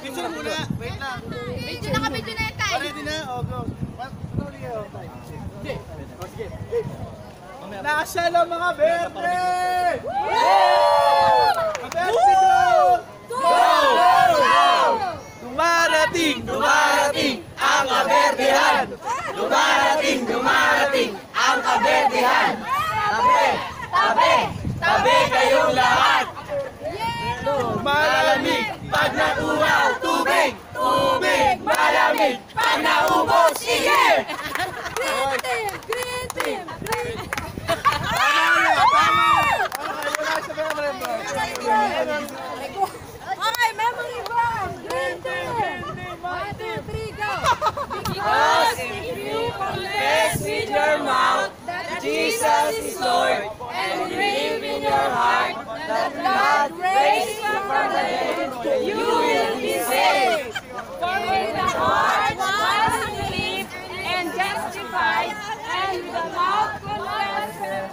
Picture muna. Wait lang. Video na ka-video na yan, Tay. Ready na? O, go. Sige. Nasaan ang mga berde? Berde, go! Dumarating ang kaberdehan! Dumarating ang kaberdehan! Tabi kayong lahat! Malamig pag natunaw, tubig! Malamig pag naubos, sige! Green team! Okay, memory bomb! Green team! 1, 2, 3, go! Because if you confess with your mouth that Jesus is Lord and believe in your heart that God raised him from the dead, you will be saved. For with the heart one is believed and justified, and with the mouth confesses.